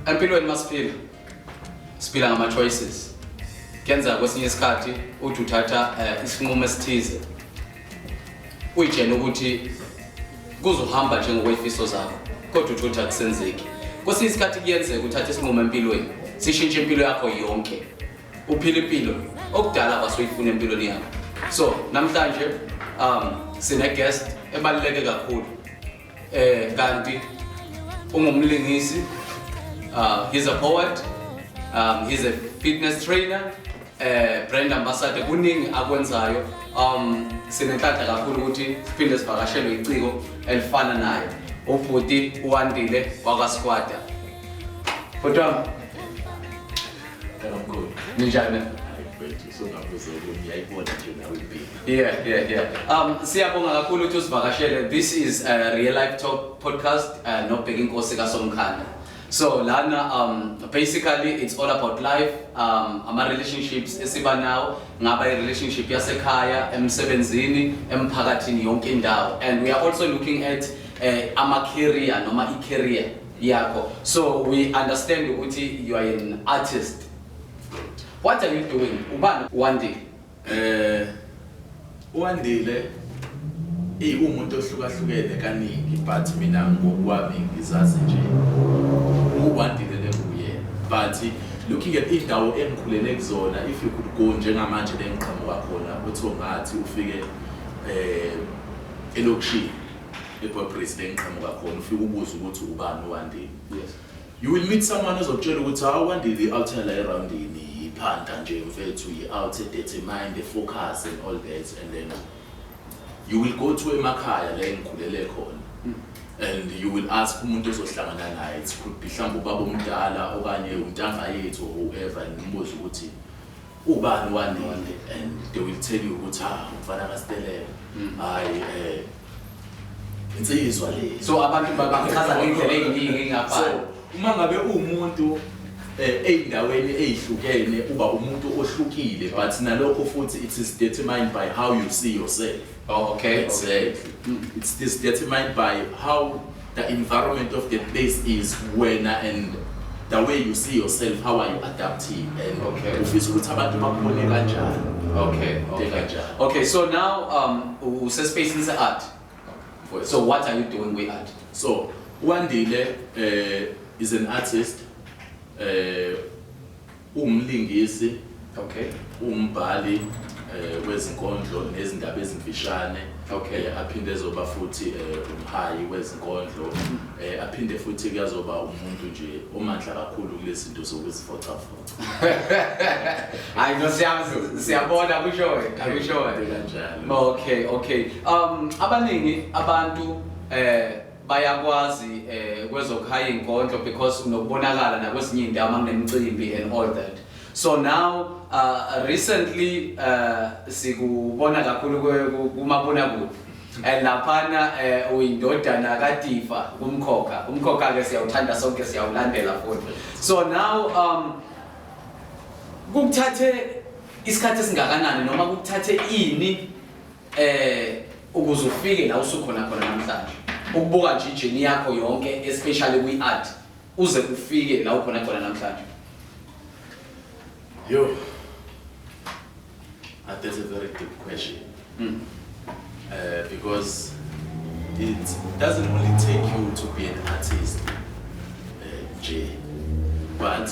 Empilweni masiphila siphila ngama choices. Kenza kwesinye isikhathi uthi uthatha isinqumo esithize. Uyitshela ukuthi kuzohamba njengokwefiso zakho. Kodwa uthi akusenzeki. Kwesinye isikhathi kuyenzeka uthathe isinqumo empilweni. Sishintshe impilo yakho yonke. Uphila impilo okudala abasoyifuna empilweni yakho. So, namhlanje sine guest ebaluleke kakhulu. Kanti ungumlingisi, he's a poet, he's a fitness trainer, brand ambassador, kuningi akwenzayo. Sinenhlanhla kakhulu ukuthi siphinde sivakashele iciko elifana naye. Ubhuti Wandile wakwaSkwata. Kodwa ninjani? Yeah. Siyabonga kakhulu ukuthi usivakashele. This is a real life talk podcast, nobheka inkosi kaSomkhanda. So lana basically it's all about life, ama relationships esiba nawo, ngaba relationship yasekhaya, emsebenzini, emphakathini yonke indawo. And we are also looking at ama career noma i-career yakho. So we understand ukuthi you are an artist. What are you doing? Ubani Wandile? Wandile umuntu ohlukahlukene kaningi, but mina ngokwami ngizazi nje uWandile lenguye. But looking at indawo engikhulele kuzona, if you could go njengamanje lengiqhamuka khona uthi ngathi ufike elokishini ePodCast lengiqhamuka khona ufike ubuza ukuthi ubani uWandile. Yes. You will meet someone ozokutshela ukuthi Wandile out here around iphanda nje mfethu out determined, focus and all that, and then you will go to emakhaya la engikhulele khona and you will ask umuntu ozohlangana naye, it could be mhlawumbe ubaba omdala okanye untanga yethu or whoever, and umbuzo ukuthi ubani Wandile, and they will tell you ukuthi umfana kaSteleka insizwa le. So abantu bachaza ngendlela eziningi ngapha. Uma ngabe umuntu eindaweni ezihlukene uba umuntu ohlukile, but nalokho futhi it is determined by how you see yourself. Oh, okay. It's determined by how the environment of the place is when and the way you see yourself, how are you adapting, and ufisa ukuthi abantu bakubone kanjani. Okay, so now usespace in art. So what are you doing with art? So Wandile is an artist, umlingisi, umbhali wezinkondlo nezindaba ezimfishane, aphinde ezoba futhi umhayi wezinkondlo, aphinde futhi kuyazoba umuntu nje omandla kakhulu kulezinto zokuzivocavoca. I know siyabona akushoyo kanjalo. Okay. Abaningi abantu bayakwazi kwezokhaya inkondlo because unokubonakala nakwezinye indawo makunemicimbi and all that. So now recently sikubona kakhulu kumabonakude and laphana uyindodana kaDifa umkhokha ke siyawuthanda sonke siyawulandela futhi. So now kukuthathe isikhathi esingakanani noma kukuthathe ini ukuze ufike la usukhona namhlanje, ukubuka nje ijeni yakho yonke especially kwi art uze ufike la ukhona namhlanje? That's a very deep question. Because it doesn't only take you to be an artist, but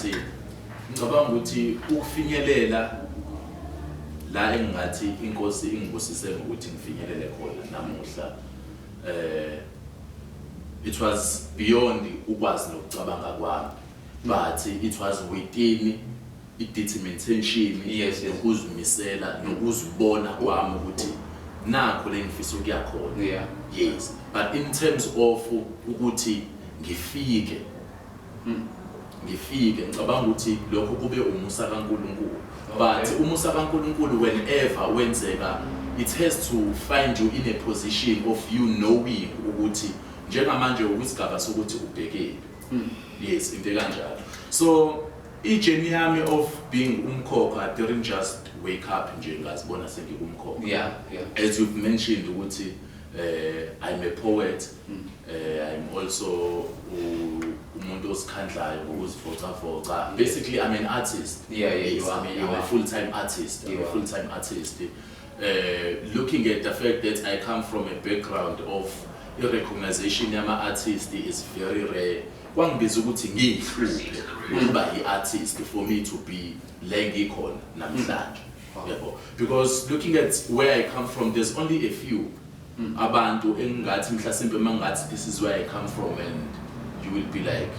ngicabanga ukuthi ukufinyelela la engathi inkosi ingibusise ukuthi ngifinyelele khona namuhla, it was beyond ukwazi nokucabanga kwami, but it was within i-determination, nokuzimisela nokuzibona kwami ukuthi nakho le ngifisa ukuya khona. Yes, but in terms of ukuthi ngifike ngicabanga ukuthi lokho kube umusa kaNkulunkulu. But umusa kaNkulunkulu whenever wenzeka, it has to find you in a position of you knowing ukuthi njengamanje ukusigaba sokuthi ubhekele. Yes, into kanjalo. So journey yami of being umkhokha didn't just wake up nje ngazibona sengikumkhokha. As you've mentioned ukuthi I'm a poet, I'm also umuntu ozikhandlayo ngokuzivocavoca. Basically, I'm an artist. Yes, I'm a full-time artist. Looking at the fact that I come from a background of the recognition yama-artist is very rare. Kwangibiza ukuthi ngiyihluphe ukuba i-artist for me to be la ngikhona namhlanje. Because looking at where I come from, there's only a few abantu engathi mhlasimbe mangathi this is where I come from, and you will be like,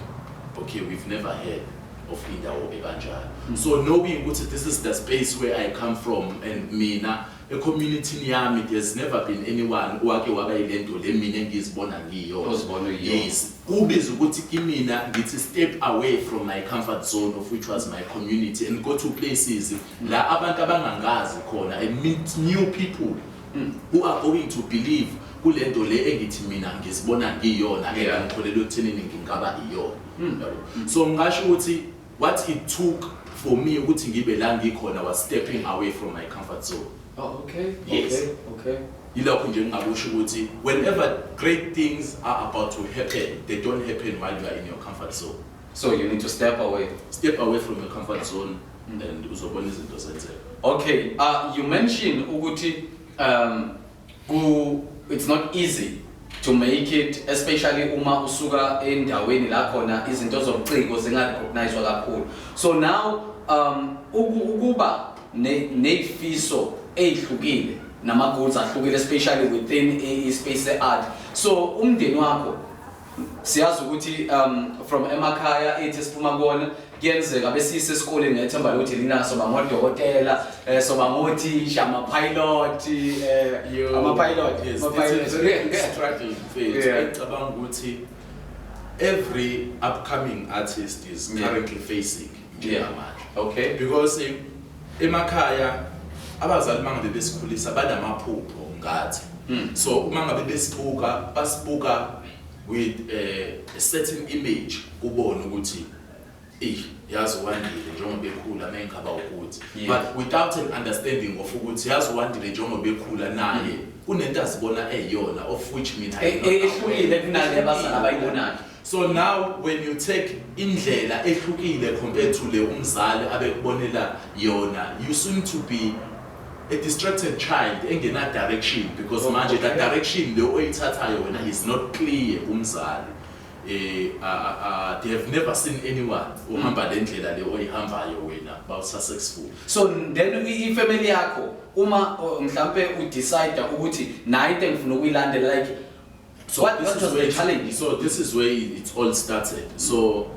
okay, we've never heard of indawo ekanjalo. So knowing ukuthi this is the space where I come from, and mina e-community yami there's never been anyone owake waba yilento le mina engizibona ngiyona. Yes, kubiza ukuthi kimina ngithi step away from my comfort zone, of which was my community, and go to places la abantu abangangazi khona, and meet new people who are going to believe kulento le engithi mina ngizibona ngiyona engikholelwe ekuthenini ngingaba iyona. So ngisho ukuthi what it took for me ukuthi ngibe la ngikhona was stepping away from my comfort zone. Oh, okay. Yes. Okay. Yilokho nje ngingabusho ukuthi whenever great things are about to happen, they don't happen while you are in your comfort zone. So you need to step away. Step away from your comfort zone and uzobona izinto zenzeka. Okay. You mentioned ukuthi it's not easy to make it, especially uma usuka endaweni la khona izinto zobuciko zingarecognized kakhulu. So now ukuba nefiso ehlukile nama-goals ahlukile, especially within a space art. So umndeni wakho siyazi ukuthi from emakhaya ethi siphuma kona kuyenzeka besise esikoleni ngethemba lokuthi lina soba ngodokotela, soba ngothisha, ama-pilot, struggling phase. Ngicabanga ukuthi every upcoming artist is currently facing njengamanje. Okay. Because emakhaya abazali mangabe besikhulisa banamaphupho ngathi. So uma ngabe basibuka with a certain image kubona ukuthi yazi Wandile njengoba bekhula mengikhaba ukuthi, but without an understanding of ukuthi yazi Wandile njengoba bekhula naye unento azibona eyona, of which mina ehlukile kunale abazali abayibonayo. So now when you take indlela ehlukile compared to le umzali abekubonela yona, you seem to be a distracted child engena direction, because manje that direction le oyithathayo wena is not clear umzali. They have never seen anyone uhamba le ndlela le oyihambayo wena ba successful. So then ifamily yakho uma mhlambe udecide ukuthi nayi into engifuna ukuyilandela, like so what was the challenge? So this is where it all started. So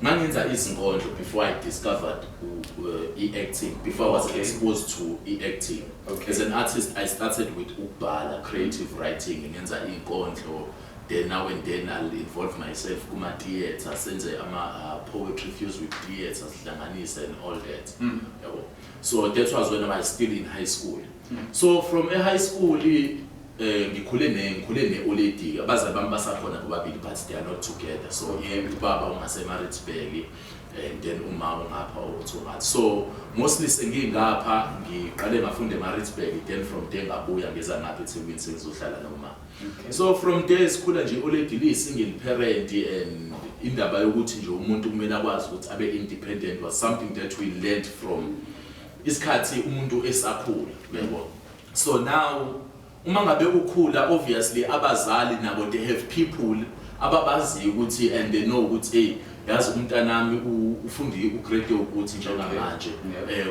ngangenza izinkondlo before I discovered e-acting, before I was exposed to e-acting. As an artist, I started with ukubhala, creative writing, ngenza inkondlo. Then now and then I'll involve myself kuma theater, senze ama poetry fused with theater, sihlanganise and all that. So that was when I was still in high school. So from a high school ngikhule ne-oledi, abazali bami basakhona bobabili but they are not together. So ubaba ungaseMaritzburg and then umama ngapha uThungathi. So mostly sengingapha ngiqale ngafunda eMaritzburg, then from there ngabuya ngeza ngapha eThekwini sengizohlala noma. So from there sikhula nje oledi li single parent, and indaba yokuthi nje umuntu kumele akwazi ukuthi abe independent was something that we learned from isikhathi umuntu esakhula, yebo. So now uma ngabe ukhula, obviously abazali nabo they have people ababaziyo ukuthi, and they know ukuthi yazi umntanami ufundi ugrade ukuthi njengamanje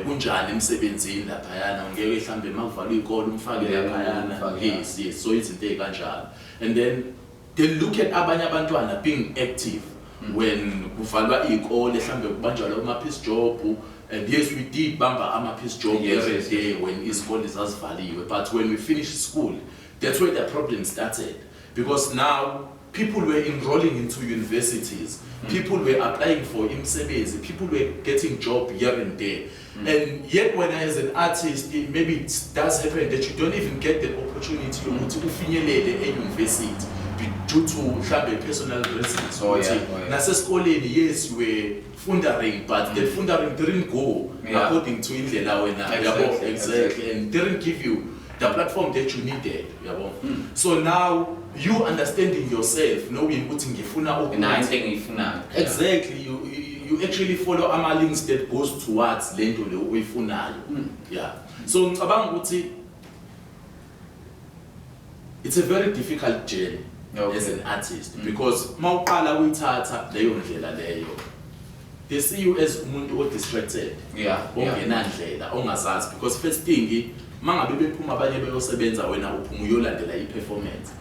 kunjani emsebenzini lapha yana, ngeke mhlambe makuvalwa ikolo umfake lapha yana. Yes, so izinto ezikanjalo. And then they look at abanye abantwana being active when kuvalwa ikole, mhlambe kubanjwa ama piece job. And yes, we did bamba ama piece job every day when isikole zazivaliwe, but when we finished school, that's where the problem started, because now people were enrolling into universities, people were applying for imsebenzi, people were getting job here and there. And yet when as an artist, maybe it does happen that you don't even get the opportunity to ufinyelele e-university due to mhlambe personal reasons. Nasesikoleni, yes, you were fundering, but the fundering didn't go according to indlela wena. Exactly. And didn't give you the platform that you needed. So now you understanding yourself, knowing what exactly, you actually follow ama links that goes towards lento le uyifunayo. Yeah. So it's a very difficult journey as an artist because mawuqala uyithatha leyo ndlela leyo, they see you as umuntu o distracted. Ongenandlela ongazazi because first thing mangabe bephuma abanye beyosebenza wena uphuma uyolandela i-performance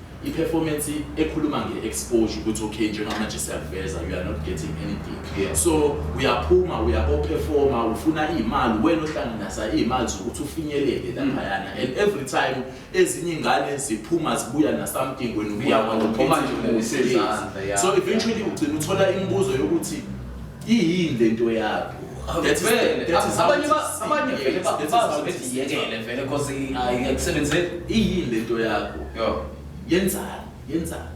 ekhuluma nge-exposure ukuthi okay njengamanje siyaveza you are not getting anything. So uyaphuma uyaperforma ufuna imali wena ohlanganisa imali zokuthi ufinyelele laphayana, and every time ezinye ingane ziphuma zibuya na something when uyaphuma nje. So eventually ugcina uthola imibuzo yokuthi iyini lento yakho. That's abanye vele bazobethi yekele vele because ayisebenzele iyini lento yakho. Yenzani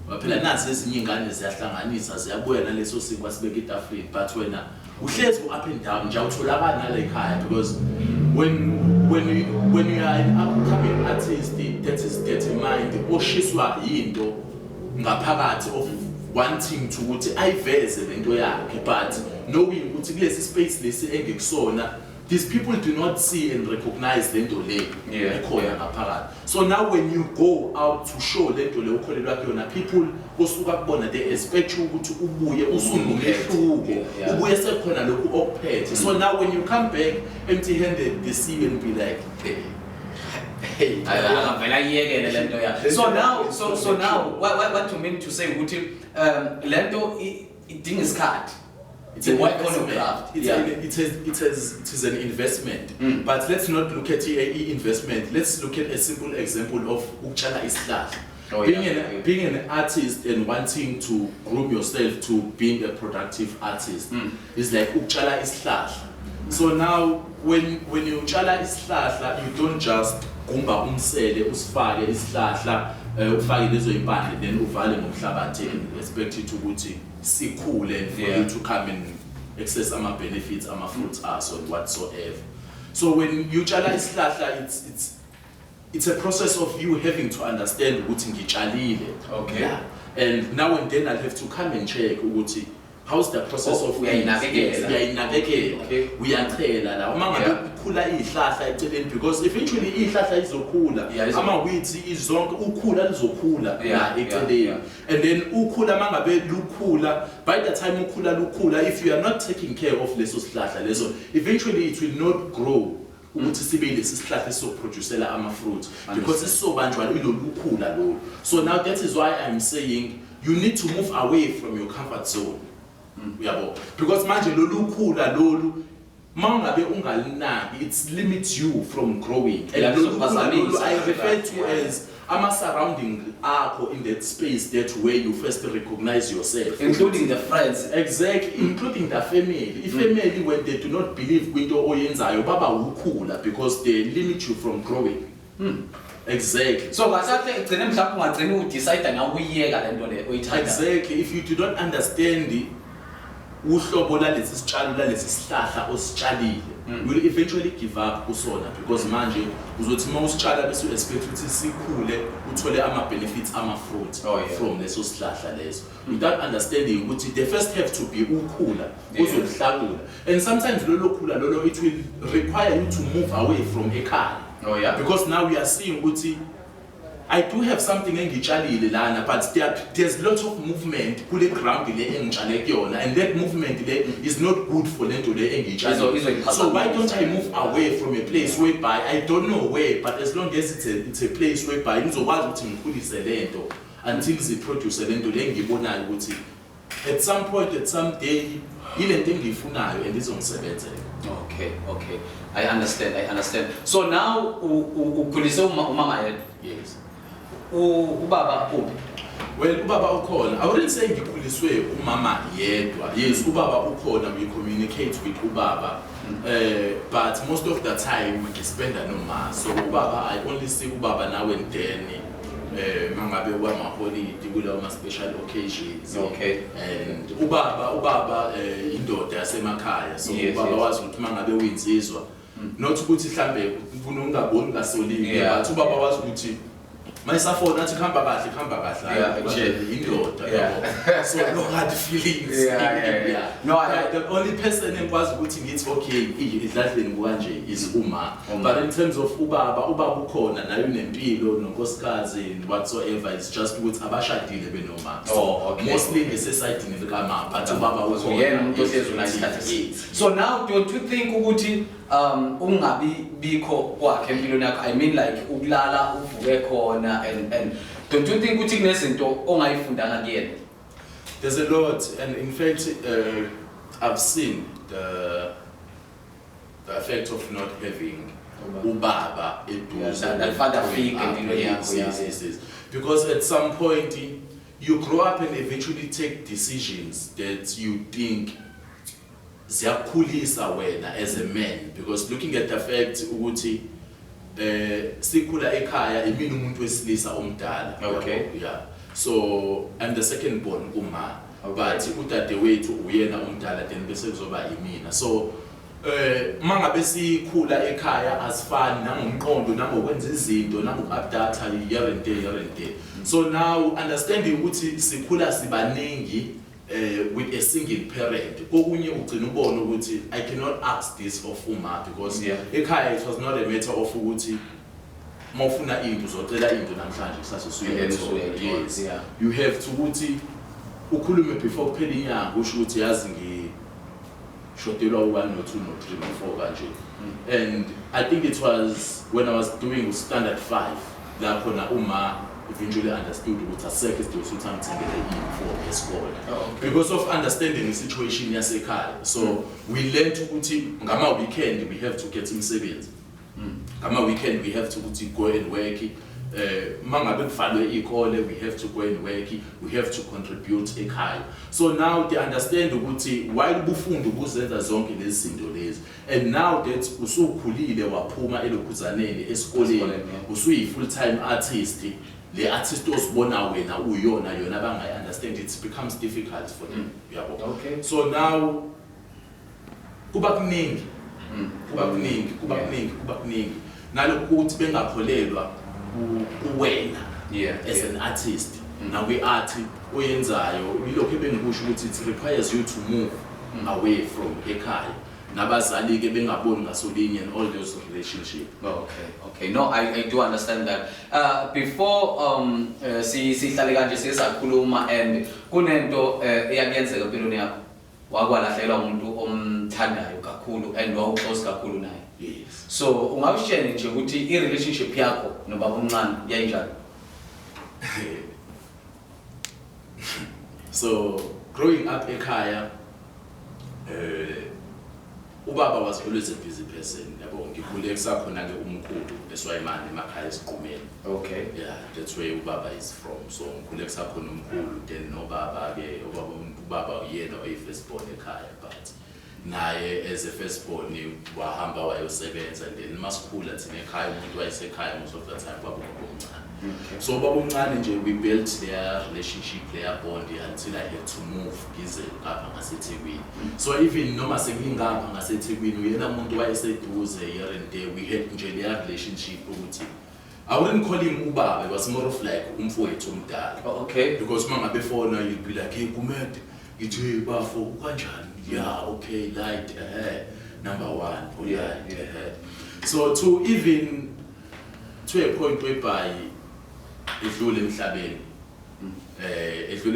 waphela nazi ezinye ingane ziyahlanganisa ziyabuya naleso simo sibeka itafreni, but wena uhlezi up and down nje awutholakala nale ekhaya because when you are an upcoming artist that is determined oshiswa into ngaphakathi of wanting to ukuthi ayiveze lento yakhe, but knowing ukuthi kulesi space lesi engekusona these people do not see and recognize lento le ekhona ngaphakathi. So now when you go out to show lento le ukholelwa kuyona, people osuka kubona they expect you ukuthi ubuye usunomehluko, ubuye sekhona lokhu okuphethe. So now when you come back empty handed, they see you and be like hey so now what you mean to say ukuthi lento idinga isikhathi. It's a work on your craft. It is an investment. But let's not look at investment. Let's look at a simple example of ukutshala isihlahla. Being an artist and wanting to groom yourself to being a productive artist is like ukutshala isihlahla. So now when you tshala isihlahla, you don't just gumba umsele usifake isihlahla ufake lezo impande then uvale ngomhlabathi and expect it ukuthi sikhule for you to come and access ama benefits, ama fruits as and whatsoever. So when you tshala isihlahla, it's a process of you having to understand ukuthi ngitshalile. And now and then I'll have to come and check ukuthi how's the process of uyayinakekela uyachela la uma ngabe ukhula izihlahla eceleni, because eventually izihlahla izokhula ama weeds izonke ukhula lizokhula la eceleni, and then ukhula mangabe lukhula, by the time ukhula if you are not taking care of leso sihlahla leso, eventually it will not grow ukuthi sibe lesi sihlahla esizoproducela ama fruit because isizobanjwa ilolukhula lo. So now that is why I'm saying you need to move away from your comfort zone. Because manje lolukhula lolu mangabe ungalinaki it limits you from growing, and lolu I refer to as ama surrounding akho in that space that where you first recognize yourself, including the friends. Exactly, including the family. Family when they do not believe kwinto oyenzayo baba ukhula because they limit you from growing. Exactly. So ugcine mhlawumbe ungagcina udecide na ukuyiyeka lento le oyithanda. Exactly. If you do not understand uhlobo lalesi sitshalo lalesi sihlahla ositshalile, you will eventually give up kusona because manje uzothi mawusitshala bese u expect ukuthi sikhule uthole ama benefits ama fruit from leso sihlahla leso, without understanding ukuthi they first have to be ukhula uzolihlakula, and sometimes lolo khula lolo it will require you to move away from ekhaya. Because now we are seeing ukuthi I do have something engitshalile lana, but there's lots of movement kule ground le engitshale kuyona, and that movement le is not good for lento le engitshalile. So why don't I move away from a place whereby I don't know where, but as long as it's a place whereby ngizokwazi ukuthi ngikhulise lento until ziproduce lento le engibonayo ukuthi at some point at some day ilento engiyifunayo and izongisebenzela. Okay. I understand. So now ukhulise umama yedwa. Yes. Ubaba uphi? Well, ubaba ukhona. I wouldn't say ngikhuliswe umama yedwa. Yes, ubaba ukhona, we communicate with ubaba. But most of the time we spend noma. So ubaba, I only see ubaba now and then. Mangabe wa maholiday kula ma special occasions. And ubaba indoda yasemakhaya. So ubaba wazi ukuthi mangabe uyinsizwa not ukuthi mhlambe kunongaboni ngasolile but ubaba wazi ukuthi mayisafona athi khamba kahle indoda yabo so no hard feelings no the only person engikwazi ukuthi ngithi okay idladleni kanje is uma but in terms of ubaba ukhona nayo nempilo nonkosikazi whatsoever it's just ukuthi abashadile benoma mostly ngesesayidini likamama but ubaba ukhona yena umuntu ohlezwe isikhathi so now don't you think ukuthi ungabi bikho kwakhe empilweni yakho I mean like ukulala uvuke khona and don't you think ukuthi kunezinto ongayifundanga kuyena? There's a lot and in fact I've seen the effect of not having ubaba eduze that father figure empilweni yakho yes because at some point you grow up and eventually take decisions that you think ziyakhulisa wena as a man because looking at the fact ukuthi sikhula ekhaya imini umuntu wesilisa omdala yeah so I'm the second born kuma but udade wethu uyena omdala then bese kuzoba imina so mangabe sikhula ekhaya asifani nangomqondo nangokwenza izinto nangokuupdate year and day so now understanding ukuthi sikhula sibaningi with a single parent kokunye ugcina ubona ukuthi I cannot ask this of uma because ekhaya it was not a matter of ukuthi mawufuna into uzocela into namhlanje kusasa yes you have to ukuthi ukhulume before kuphela inyanga usho ukuthi yazi ngishodelwa 1 no 2 no 3 no 4 kanje and I think it was when I was doing standard 5 lapho na uma eventually understood ukuthi asekho isidingo sokuthi angithengele i-uniform yesikole because of understanding the situation yasekhaya so we learned ukuthi ngama weekend we have to get imisebenzi ngama weekend we have to go and work mangabe kuvalwe ikole we have to go and work we have to contribute ekhaya so now they understand ukuthi while bufunda ukuzenza zonke lezi zinto lezi and now that usukhulile waphuma elokhuzaneni esikoleni usuyi full time artist le artist osibona wena uyona yona bangayi understand it becomes difficult for them yabo so now kuba kuningi nalokuthi bengakholelwa uwena as an artist now we art oyenzayo ilokho bengikusho ukuthi it requires you to move away from ekhaya nabazali ke bengaboni ngasolinye and all those relationship okay no I do understand that before sihlale kanje sisakhuluma and kunento eyakuyenzeka empilweni yakho wakwalahlelwa umuntu omthandayo kakhulu and wawuclose kakhulu naye yes so ungawushare nje ukuthi i-relationship yakho nobaba omncane yayinjani? So growing up ekhaya ubaba was always a busy person yabo ngikhule kusakhona ke umkhulu eSwayimani emakhaya esiqumeni yeah that's where ubaba is from so ngikhule kusakhona umkhulu then nobaba ke ubaba yena oyifirst born ekhaya but naye as a first born wahamba wayosebenza and then masikhula thina ekhaya umuntu wayesekhaya most of the time baba omncane so baba omncane nje we built their relationship their bond until I had to move ngize ngapha ngaseThekwini so even noma sengingapha ngaseThekwini uyena umuntu wayeseduze year and day we had nje their relationship ukuthi I wouldn't call him ubaba it was more of like umfowethu omdala because mangabe phone you'd be like hey kumede ngithi bafo kanjani yeah okay light number 1 so to even to a point whereby edlule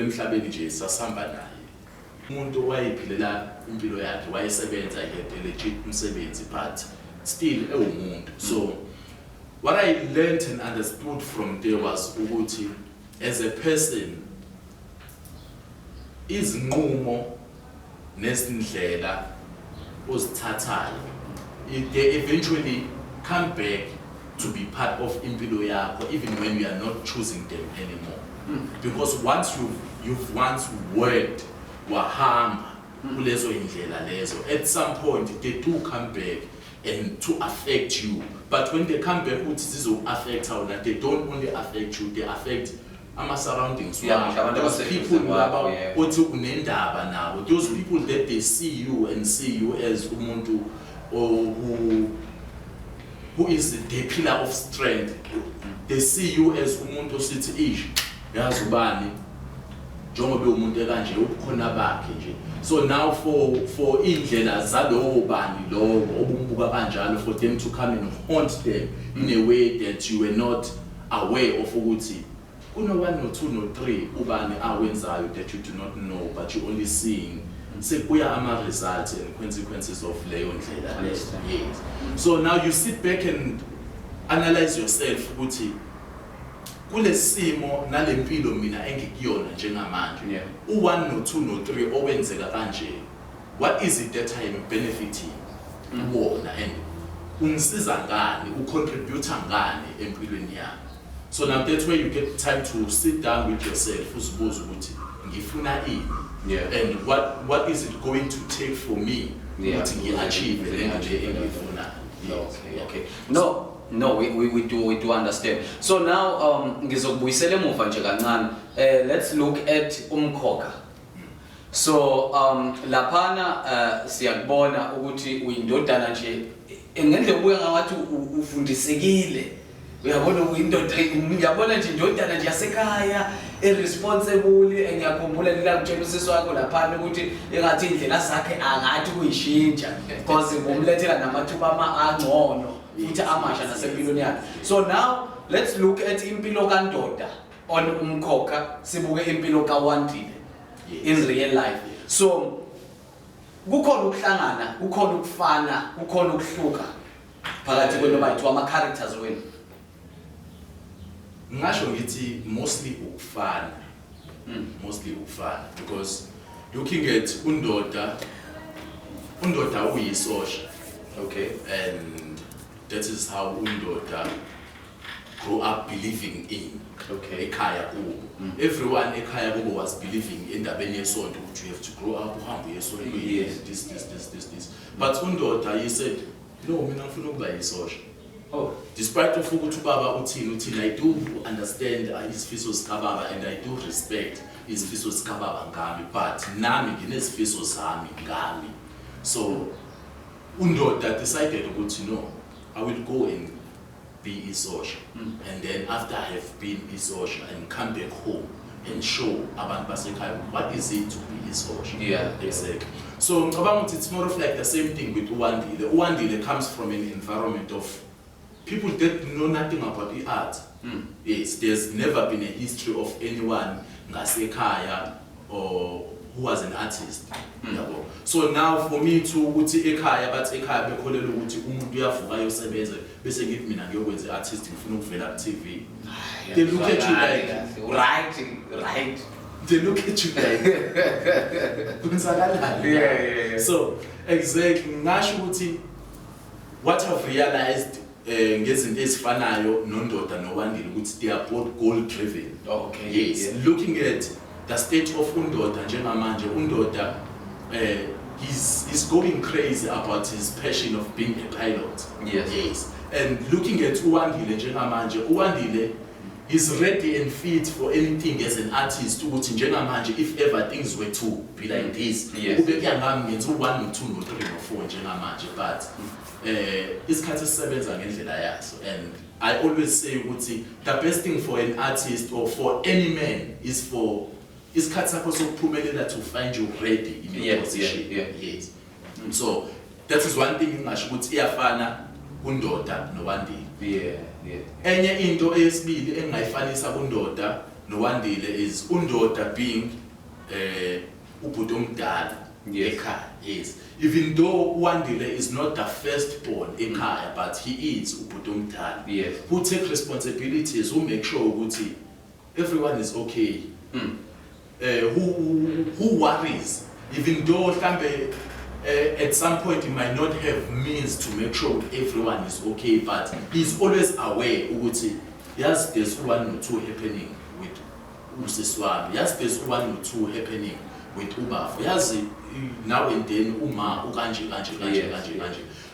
emhlabeni nje sasihamba naye umuntu wayephilela impilo yakhe wayesebenza yedwa legit umsebenzi but still ewumuntu so what I learned and understood from there was ukuthi as a person izinqumo nesindlela ozithathayo they eventually come back to be part of impilo yakho even when you are not choosing them anymore because once you've once worked wahamba kulezo indlela lezo at some point they do come back and to affect you but when they come back ukuthi zizo affect how that they don't only affect you they affect ama surroundings those people laba othi unendaba nabo those people that they see you and see you as umuntu who who is the pillar of strength. They see you as umuntu osithi ish yazi ubani njengoba umuntu ekanje ubukhona bakhe nje. So now for indlela zalowo bani lowo obumbuka kanjalo, for them to come and haunt them in a way that you were not aware of ukuthi kuno 1 no 2 no 3 ubani awenzayo that you do not know, but you only seeing sekuya ama results and consequences of leyo ndlela. Yes. So now you sit back and analyze yourself ukuthi kulesimo nalempilo mina engikuyona njengamanje u1 no 2 no 3 owenzeka kanje, what is it that I am benefiting wona and ungisiza ngani, ucontribute ngani empilweni yami? So now that's where you get time to sit down with yourself uzibuza ukuthi ngifuna ini and what is it going to take for me ukuthi ngi-achieve le engifuna. Okay. No, we do understand. So now ngizokubuyisela emuva nje kancane. Let's look at umkhokha. So laphana siyakubona ukuthi uyindodana nje ngendlela ubuya ngathi ufundisekile. Uyabona uyindoda, uyabona nje indodana nje yasekhaya irresponsible, engiyakhumbula lilamtshela usisi wakho laphana ukuthi engathi indlela zakhe angathi kuyishintsha because ngomlethela namathuba angcono futhi amasha nasempilweni yakhe. So now let's look at impilo kandoda on umkhokha, sibuke impilo kaWandile in real life. So kukhona ukuhlangana, kukhona ukufana, kukhona ukuhluka phakathi kwenu bayithu ama characters wenu. Ngasho ngithi mostly ukufana. Because looking at undoda uyisosha. Okay. And that is how undoda grew up believing in. Okay. Ekhaya kubo. Everyone ekhaya kubo was believing in indabeni yesonto ukuthi you have to grow up uhambe yesonto. Yes. This. But undoda he said, no, mina ngifuna ukuba yisosha. Oh. Despite of ukuthi ubaba uthini, I do understand isifiso sikababa and I do respect isifiso sikababa ngami, but nami nginezifiso zami ngami. So undoda decided ukuthi no, I will go and be isosha. And then after I have been isosha and come back home and show abantu basekhaya what is it to be isosha. Yeah, exactly. So it's more of like the same thing with Wandile. Wandile comes from an environment of people that know nothing about the art. Yes, there's never been a history of anyone ngasekhaya or who was an artist. So now for me to uthi ekhaya bathi ekhaya bekholela ukuthi umuntu uyavuka yosebenza bese ngithi mina ngiyokwenza artist ngifuna ukuvela ku TV. They look at you like right. They look at you like kwenzakalani. Yeah. So exactly ngasho ukuthi what I've realized ngezinto ezifanayo nondoda noWandile ukuthi they are both goal driven. Okay. Yes. Yeah. Looking at the state of undoda njengamanje, undoda he's going crazy about his passion of being a pilot. Yes. And looking at uWandile njengamanje, uWandile is ready and fit for anything as an artist ukuthi njengamanje if ever things were to be like this, ube kuyangami ngenza u1 no 2 no 3 no 4 njengamanje, but isikhathi sisebenza ngendlela yaso. And I always say ukuthi the best thing for an artist or for any man is for isikhathi sakho sokuphumelela to find you ready in your position. Yes. So that is one thing ngingasho ukuthi iyafana undoda noWandile. Enye into eyesibili engayifanisa undoda noWandile is undoda being ubhuti omdala ekhaya. Yes. Even though Wandile is not the firstborn ekhaya, but he is ubhuti omdala. Yes. Who take responsibilities, who make sure ukuthi everyone is okay. Who worries, even though at some point he might not have means to make sure everyone is okay, but he's always aware ukuthi yes, there's 1 or 2 happening with usiswami, yes, there's 1 or 2 happening with ubafu, yes, now and then uma ukanje.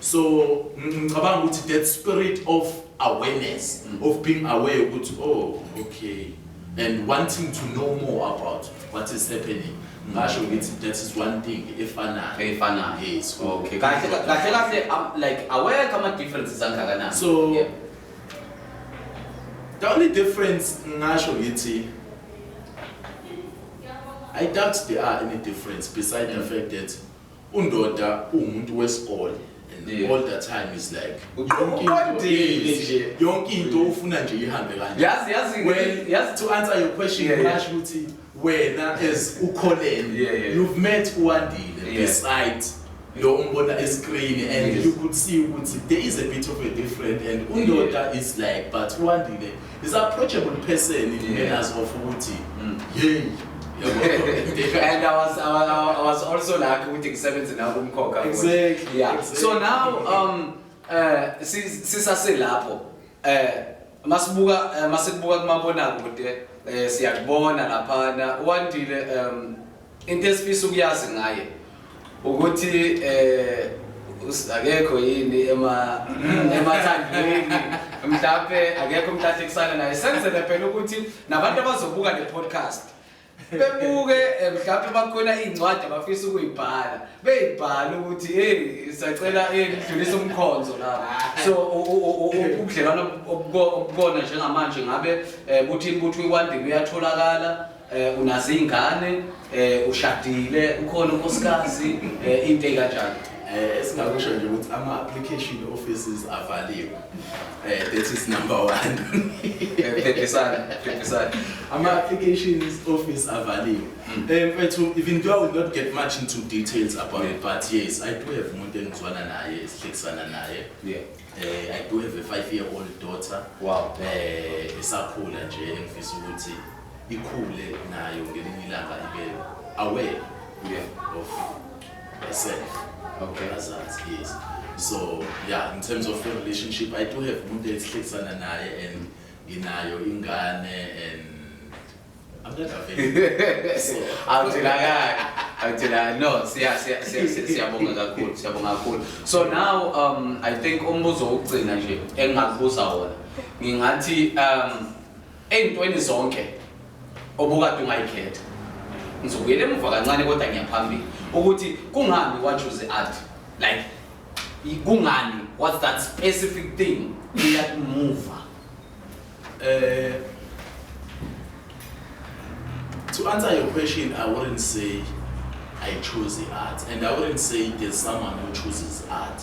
So ngicabanga ukuthi that spirit of awareness, of being aware ukuthi oh okay, and wanting to know more about what is happening. ngasho ngithi that is one thing efanayo. Yes. Okay. Kahle like aware kama differences angakanani. So the only difference ngasho ngithi I doubt there are any difference besides the fact that undoda umuntu wesikole and all the time is like yonke into ufuna nje ihambe kanje. Yes, to answer your question ngasho ukuthi wena as ukholeni you've met Wandile beside lo umbona escreen and you could see ukuthi there is a bit of a different and undoda is like but Wandile is an approachable person in manners of ukuthi and I was also like with experiments now umkhokha. Exactly. Yeah. So now sisase lapho masibuka kumabona kude siyakubona laphana Wandile into esifisa ukuyazi ngaye ukuthi akekho yini emathandweni mhlawumbe akekho umhlahlekisana naye senzele phela ukuthi nabantu abazobuka le podcast bebuke mhlawumbe bakhona incwadi abafisa ukuyibhala beyibhala ukuthi hey sacela ngidlulisa umkhonzo la so ubudlelwano obukona njengamanje ngabe ukuthi Wandile uyatholakala unazo ingane ushadile ukhona unkosikazi into kanjani esingakusho nje ukuthi ama application offices avaliwe. That is number 1. Ama applications office avaliwe. Even though I will not get much into details about it, but yes, I do have umuntu engizwana naye esihlekisana naye. I do have a 5-year-old daughter. Wow. Esakhula nje engifisa ukuthi ikhule nayo ngelinye ilanga ibe aware of herself. Okay. Yes. So yeah, in terms of the relationship, I do have umuntu esihlekisana naye and inayo ingane and I'm not available. So no, siyabonga kakhulu. So now I think umbuzo ugcina nje engakubuza wona. Ngingathi eyintweni zonke obukade ungayikhetha. Ngizobuyela emva kancane kodwa ngiyaphambili ukuthi kungani wa choose art, like kungani, what's that specific thing that move? To answer your question, I wouldn't say I chose the art, and I wouldn't say there's someone who chooses art.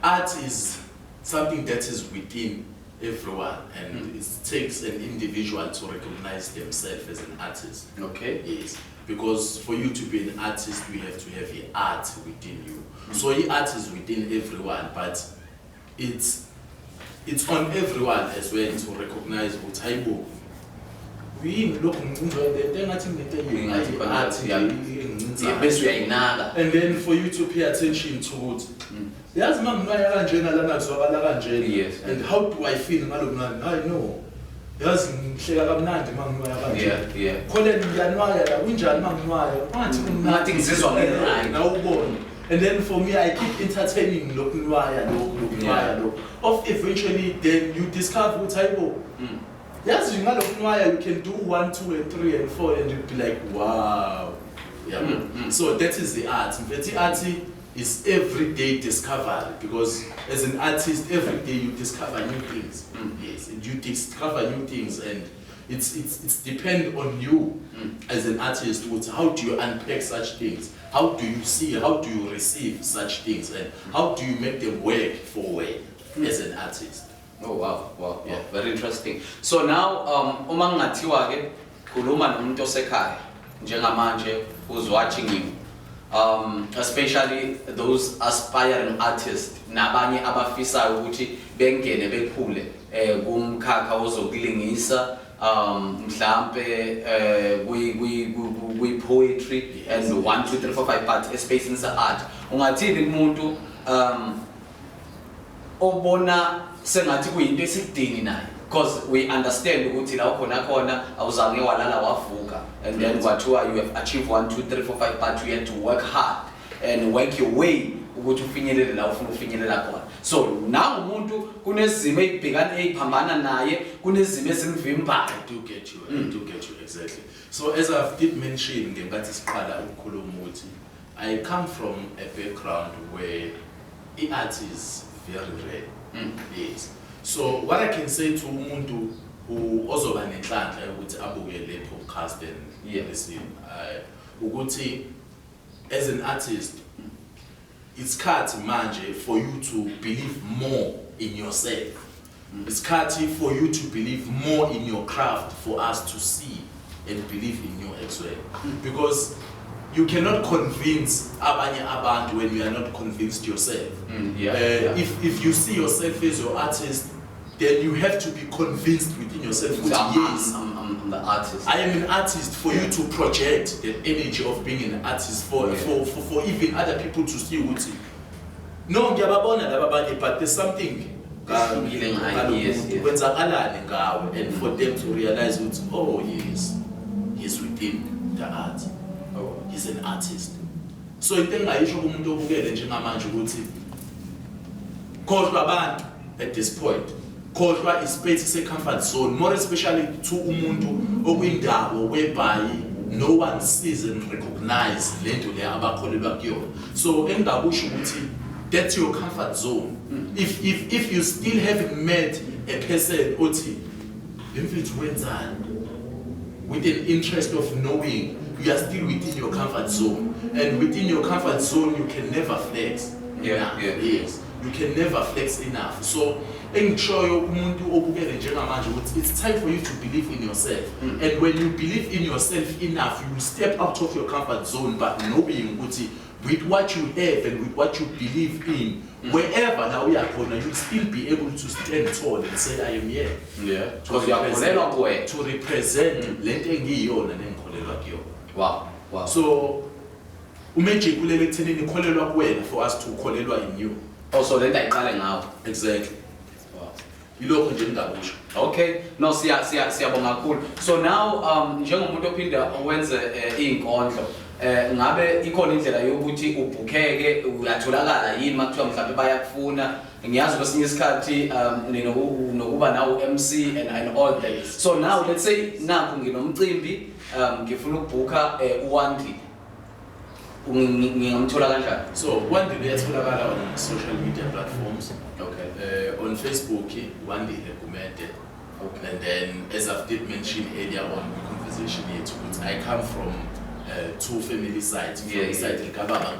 Art is something that is within everyone, and it takes an individual to recognize themselves as an artist. Okay. Yes. Because for you to be an artist, you have to have the art within you. So the art is within everyone, but it's on everyone as well to recognize what I do. We look and then for you to pay attention to it. Yes, and how do I feel? I know. Yes, and then for me, I keep entertaining of eventually then you discover what I go. Yes, you can do 1, 2, and 3, and 4, and you'll be like, wow. Yeah. So that is the art. The art is everyday discovery, because as an artist, every day you discover new things. Yes, and you discover new things, and it's depend on you as an artist. How do you unpack such things? How do you see? How do you receive such things? And how do you make them work forward as an artist? Oh wow, yeah, very interesting. So now uma ngathiwa ke khuluma nomuntu osekhaya njengamanje who's watching you, especially those aspiring artists nabanye abafisayo ukuthi bengene bephule kumkhakha ozokulingisa mhlambe kwi poetry and 1 2 3 4 5 part space in the art. Ungathini kumuntu obona sengathi kuyinto esidini naye, because we understand ukuthi la khona awuzange walala wavuka and then kwathiwa you have achieved 1 2 3 4 5 but you had to work hard and work your way ukuthi ufinyelele la ufuna ufinyelela khona. So now umuntu kunezimo ezibhekana eziphambana naye, kunezimo ezimvimbayo. I do get you exactly. So as I did mention ngenkathi siqala ukukhuluma ukuthi I come from a background where art is very rare. Yes. So what I can say to umuntu who ozoba nenhlanhla ukuthi abuke le podcast and listen ukuthi as an artist it's khathi manje for you to believe more in yourself. It's khathi for you to believe more in your craft for us to see and believe in you as well. Because you cannot convince abanye abantu when you are not convinced yourself. If you see yourself as your artist, then you have to be convinced within yourself. Yes, I'm the artist. I am an artist for you to project the energy of being an artist for even other people to see what. No, ngiyababona laba abanye, but there's something kwenzakalani ngawe, and for them to realize what, oh yes, he's within the art. Oh, he's an artist. So into engayisho kumuntu obukele njengamanje ukuthi kodwa abantu at this point kodwa ispace se-comfort zone, more especially to umuntu okwindawo whereby no one sees and recognize lento le abakholelwa kuyona. So engakusho ukuthi that's your comfort zone. If you still haven't met a person othi lemfethu wenzani with an interest of knowing, you are still within your comfort zone, and within your comfort zone you can never flex enough. Yes, you can never flex enough. So engishoyo umuntu obukele njengamanje ukuthi it's time for you to believe in yourself. And when you believe in yourself enough, you will step out of your comfort zone, but knowing ukuthi with what you have and with what you believe in, wherever now we are going, you'll still be able to stand tall and say I am here. Yeah, because you are to represent lento engiyona nengikholelwa kuyona. Wow. So umagic kulele ekuthenini ikholelwa kuwena for us to kholelwa in you. Also lento ayiqale ngawo. Exactly. Ilokho nje ngingakusho. Okay, no siyabonga kakhulu. So now njengomuntu ophinda wenze izinkondlo, ngabe ikhona indlela yokuthi ubhukeke uyatholakala yini makuthiwa mhlawumbe bayakufuna? Ngiyazi kwesinye isikhathi nokuba nawo MC and all that. So now let's say nakho nginomcimbi ngifuna ukubhuka uWandile. Ngingamthola kanjani? So Wandile uyatholakala on social media platforms. Okay. On Facebook, Wandile Gumede. Okay. And then, as I did mention earlier on in the conversation here, I come from two family sides. Side Kababa,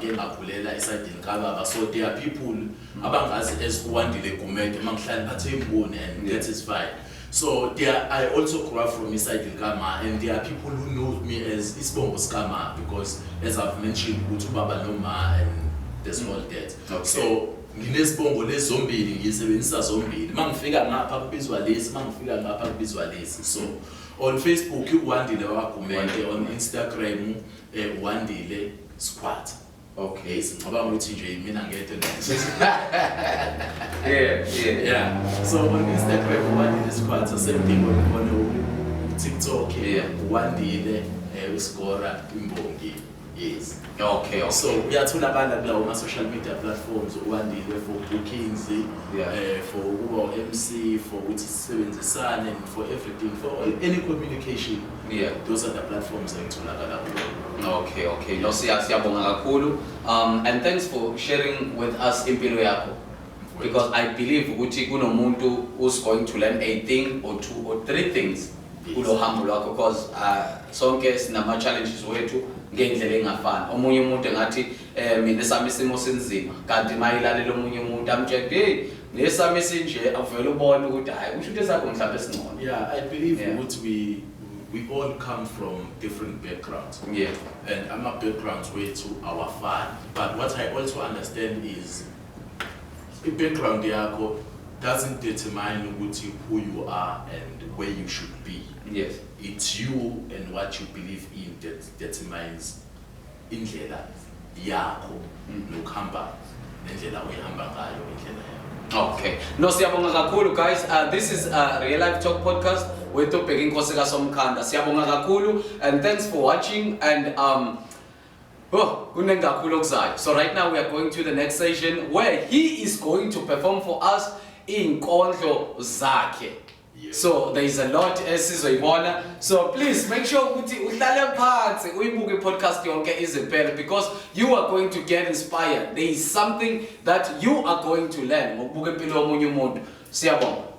side Kababa. So there are people abangazi as Wandile Gumede, Manglan Patembone, and that is fine. So I also grew up from inside Gama, and there are people who know me as Isbongo Skama, because as I've mentioned, Utubaba Noma and there's all that. Okay. So nginesibongo lezombili ngisebenzisa zombili mangifika ngapha kubizwa lesi mangifika ngapha kubizwa lesi. So on Facebook uWandile wagumente, on Instagram Wandile Skwata. Okay, ngoba ukuthi nje mina ngedwa yeah. So on Instagram Wandile Skwata, same thing on TikTok Wandile uSkora Imbongi. Yes. Okay. So uyatholakala kulawo social media platforms Wandile for bookings, for MC, for ukuthi sisebenzisane, and for everything, for any communication. Yeah, those are the platforms engitholakala kulo. Okay. No siyabonga kakhulu. And thanks for sharing with us impilo yakho. Because I believe ukuthi kunomuntu who's going to learn a thing or two or three things kulo hambo lwakho, because sonke sinama challenges wethu ngendlela engafani. Omunye umuntu engathi mina sami isimo sinzima, kanti mayilalela omunye umuntu amtshela hey nesami sinje avele ubone ukuthi hayi usho ukuthi sakho mhlawumbe singcono. Yeah, I believe we all come from different backgrounds. Yeah. And our backgrounds wethu our fun. But what I also understand is the background yakho doesn't determine who you are and where you should be. Yes. It's you and what you believe in that determines indlela yakho nokuhamba nendlela oyihamba ngayo indlela yakho. Okay. No siyabonga kakhulu guys. This is a Real Life Talk podcast with Ubheka Inkosi kaSomkhanda. Siyabonga kakhulu and thanks for watching, and Oh, kunengakhulu okuzayo. So right now we are going to the next session where he is going to perform for us inkondlo zakhe. So there is a lot esizoyibona. So please make sure ukuthi uhlale phansi uyibuke podcast yonke iziphele because you are going to get inspired. There is something that you are going to learn ngokubuka impilo yomunye umuntu. Siyabonga.